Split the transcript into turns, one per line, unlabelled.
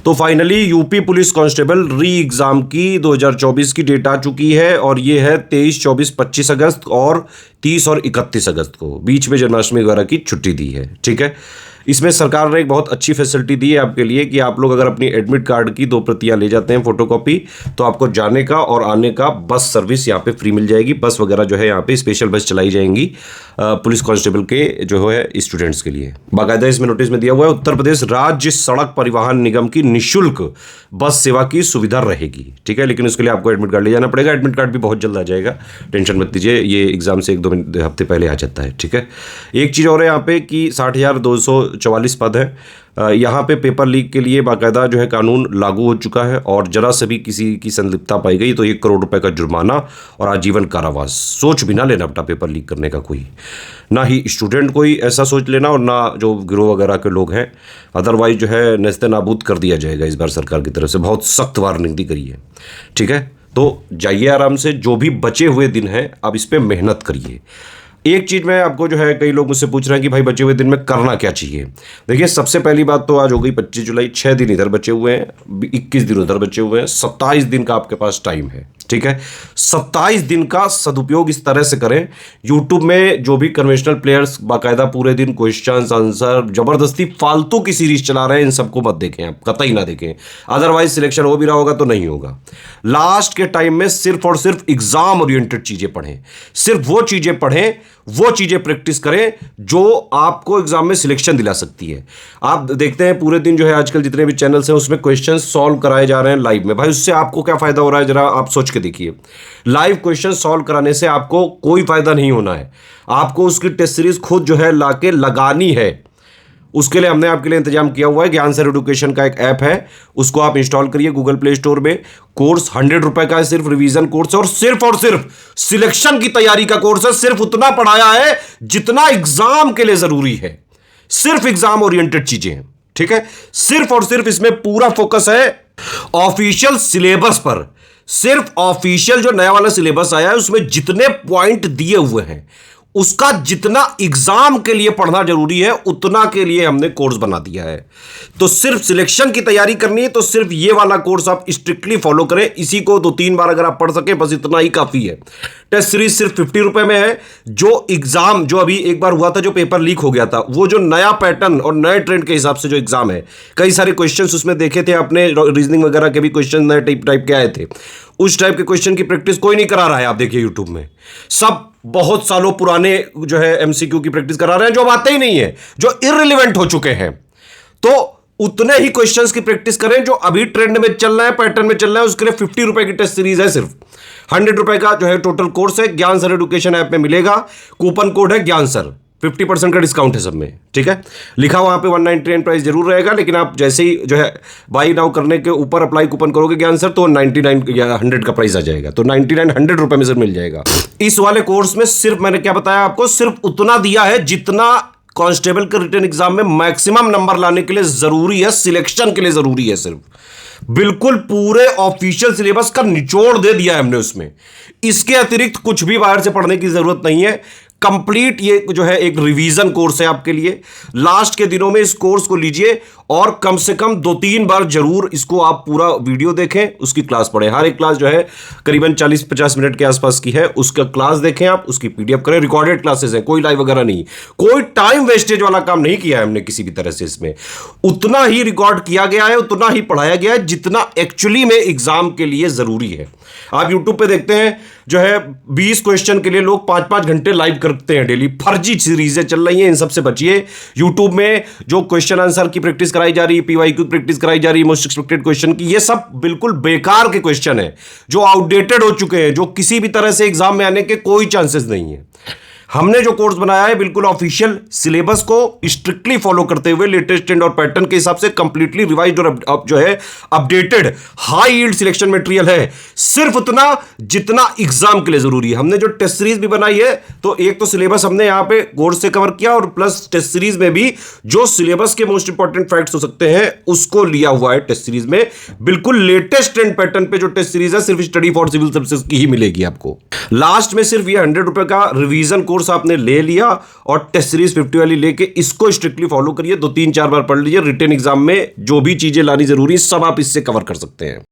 तो finally UP police constable री exam की 2024 की डेट आ चुकी है और ये है 23, 24, 25 अगस्त और 30 और 31 अगस्त को। बीच में जन्माष्टमी वगैरह की छुट्टी दी है, ठीक है। इसमें सरकार ने एक बहुत अच्छी फैसिलिटी दी है आपके लिए कि आप लोग अगर अपनी एडमिट कार्ड की 2 प्रतियां ले जाते हैं फोटोकॉपी, तो आपको जाने का और आने का बस सर्विस यहाँ पे फ्री मिल जाएगी। बस वगैरह जो है यहाँ पे स्पेशल बस चलाई जाएंगी पुलिस कांस्टेबल के जो है स्टूडेंट्स के लिए। बाकायदा इसमें नोटिस में दिया हुआ है उत्तर प्रदेश राज्य सड़क परिवहन निगम की निःशुल्क बस सेवा की सुविधा रहेगी, ठीक है। लेकिन उसके लिए आपको एडमिट कार्ड ले जाना पड़ेगा। एडमिट कार्ड भी बहुत जल्द आ जाएगा, टेंशन मत लीजिए, ये एग्जाम से 1-2 हफ्ते पहले आ जाता है, ठीक है। एक चीज़ और है यहाँ पे कि 60,244 पद है। यहाँ पे पेपर लीक के लिए बाकायदा जो है कानून लागू हो चुका है और जरा से भी किसी की संलिप्तता पाई गई तो 1 करोड़ रुपए का जुर्माना और आजीवन कारावास। सोच भी ना लेना बेटा पेपर लीक करने का, कोई ना ही स्टूडेंट कोई ऐसा सोच लेना और ना जो गिरोह वगैरह के लोग हैं, अदरवाइज जो है नेस्ते नाबूद कर दिया जाएगा। इस बार सरकार की तरफ से बहुत सख्त वार्निंग दी गई है, ठीक है। तो जाइए आराम से, जो भी बचे हुए दिन हैं अब इस पर मेहनत करिए। एक चीज़ मैं आपको जो है, कई लोग मुझसे पूछ रहे हैं कि भाई बचे हुए दिन में करना क्या चाहिए। देखिए सबसे पहली बात तो आज हो गई 25 जुलाई, 6 दिन इधर बचे हुए हैं, 21 दिन उधर बचे हुए हैं, 27 दिन का आपके पास टाइम है, ठीक है। 27 दिन का सदुपयोग इस तरह से करें, यूट्यूब में जो भी कन्वेंशनल प्लेयर्स बाकायदा पूरे दिन क्वेश्चन आंसर जबरदस्ती फालतू की सीरीज चला रहे हैं, इन सबको मत देखें आप, कतई ना देखें। अदरवाइज सिलेक्शन हो भी रहा होगा तो नहीं होगा। लास्ट के टाइम में सिर्फ और सिर्फ एग्जाम ओरिएंटेड चीजें पढ़ें, सिर्फ वो चीजें पढ़ें, वो चीजें प्रैक्टिस करें जो आपको एग्जाम में सिलेक्शन दिला सकती है। आप देखते हैं पूरे दिन जो है आजकल जितने भी चैनल्स हैं उसमें क्वेश्चन सॉल्व कराए जा रहे हैं लाइव में। भाई उससे आपको क्या फायदा हो रहा है, जरा आप सोच के देखिए। लाइव क्वेश्चन सॉल्व कराने से आपको कोई फायदा नहीं होना है, आपको उसकी टेस्ट सीरीज खुद जो है लाके लगानी है। उसके लिए हमने आपके लिए इंतजाम किया हुआ है। ज्ञान सर एजुकेशन का एक ऐप है, उसको आप इंस्टॉल करिए गूगल प्ले स्टोर में। कोर्स 100 रुपए का है, सिर्फ रिवीजन कोर्स है और सिर्फ सिलेक्शन की तैयारी का कोर्स है। सिर्फ उतना पढ़ाया है जितना एग्जाम के लिए जरूरी है, सिर्फ एग्जाम ओरिएंटेड चीजें हैं, ठीक है। सिर्फ और सिर्फ इसमें पूरा फोकस है ऑफिशियल सिलेबस पर। सिर्फ ऑफिशियल जो नया वाला सिलेबस आया है उसमें जितने पॉइंट दिए हुए हैं उसका जितना एग्जाम के लिए पढ़ना जरूरी है उतना के लिए हमने कोर्स बना दिया है। तो सिर्फ सिलेक्शन की तैयारी करनी है तो सिर्फ ये वाला कोर्स आप स्ट्रिक्टली फॉलो करें। इसी को 2-3 बार अगर आप पढ़ सके बस इतना ही काफी है। टेस्ट सीरीज सिर्फ 50 रुपए में है। जो एग्जाम जो अभी एक बार हुआ था, जो पेपर लीक हो गया था, वो जो नया पैटर्न और नए ट्रेंड के हिसाब से जो एग्जाम है, कई सारे क्वेश्चन उसमें देखे थे आपने, रीजनिंग वगैरह के भी क्वेश्चन नए टाइप के आए थे। उस टाइप के क्वेश्चन की प्रैक्टिस कोई नहीं करा रहा है। आप देखिए यूट्यूब में सब बहुत सालों पुराने जो है एमसीक्यू की प्रैक्टिस करा रहे हैं, जो आते ही नहीं है, जो इररिलेवेंट हो चुके हैं। तो उतने ही क्वेश्चंस की प्रैक्टिस करें जो अभी ट्रेंड में चल रहा है, पैटर्न में चल रहा है। उसके लिए 50 रुपए की टेस्ट सीरीज है, सिर्फ 100 रुपए का जो है टोटल कोर्स है। ज्ञान सर एजुकेशन ऐप में मिलेगा, कूपन कोड है ज्ञान सर, 50% का डिस्काउंट है सब में, ठीक है। लिखा वहां पे 199 प्राइस जरूर रहेगा, लेकिन आप जैसे ही जो है बाई नाउ करने के ऊपर अप्लाई कूपन करोगे ज्ञान सर, तो 99 या 100 का प्राइस आ जाएगा। तो 99 100 रुपए में सर मिल जाएगा। इस वाले कोर्स में सिर्फ मैंने क्या बताया आपको, सिर्फ उतना दिया है जितना कांस्टेबल के रिटन एग्जाम में मैक्सिमम नंबर लाने के लिए जरूरी है, सिलेक्शन के लिए जरूरी है। सिर्फ बिल्कुल पूरे ऑफिशियल सिलेबस का निचोड़ दे दिया है हमने उसमें। इसके अतिरिक्त कुछ भी बाहर से पढ़ने की जरूरत नहीं है। कंप्लीट ये जो है एक रिवीजन कोर्स है आपके लिए। लास्ट के दिनों में इस कोर्स को लीजिए और कम से कम 2-3 बार जरूर इसको आप पूरा वीडियो देखें, उसकी क्लास पढ़ें। हर एक क्लास जो है करीबन 40-50 मिनट के आसपास की है, उसका क्लास देखें आप, उसकी पीडीएफ करें। रिकॉर्डेड क्लासेस हैं, कोई लाइव वगैरह नहीं, कोई टाइम वेस्टेज वाला काम नहीं किया है हमने किसी भी तरह से। इसमें उतना ही रिकॉर्ड किया गया है, उतना ही पढ़ाया गया है जितना एक्चुअली में एग्जाम के लिए जरूरी है। आप यूट्यूब पे देखते हैं जो है 20 क्वेश्चन के लिए लोग 5-5 घंटे लाइव करते हैं डेली। फर्जी सीरीजें चल रही हैं, इन सबसे बचिए। यूट्यूब में जो क्वेश्चन आंसर की प्रैक्टिस कराई जा रही है, पीवाईक्यू प्रैक्टिस कराई जा रही है, मोस्ट एक्सपेक्टेड क्वेश्चन की, ये सब बिल्कुल बेकार के क्वेश्चन है, जो आउटडेटेड हो चुके हैं, जो किसी भी तरह से एग्जाम में आने के कोई चांसेस नहीं है। हमने जो कोर्स बनाया है बिल्कुल ऑफिशियल सिलेबस को स्ट्रिक्टली फॉलो करते हुए, लेटेस्ट ट्रेंड और पैटर्न के हिसाब से कंप्लीटली रिवाइज्ड और जो है updated high yield selection material है। सिर्फ उतना जितना एग्जाम के लिए जरूरी है। हमने जो टेस्ट सीरीज भी बनाई है, तो एक तो सिलेबस हमने यहां पे कोर्स से कवर किया और प्लस टेस्ट सीरीज में भी जो सिलेबस के मोस्ट इंपॉर्टेंट फैक्ट्स हो सकते हैं उसको लिया हुआ है टेस्ट सीरीज में। बिल्कुल लेटेस्ट ट्रेंड पैटर्न पे जो टेस्ट सीरीज है सिर्फ स्टडी फॉर सिविल सर्विसेज की ही मिलेगी आपको। लास्ट में सिर्फ ये 100 रुपए का रिवीजन कोर्स कोर्स आपने ले लिया और टेस्ट सीरीज 50 वाली लेके इसको स्ट्रिक्टली फॉलो करिए, 2-3-4 बार पढ़ लीजिए, रिटन एग्जाम में जो भी चीजें लानी जरूरी है सब आप इससे कवर कर सकते हैं।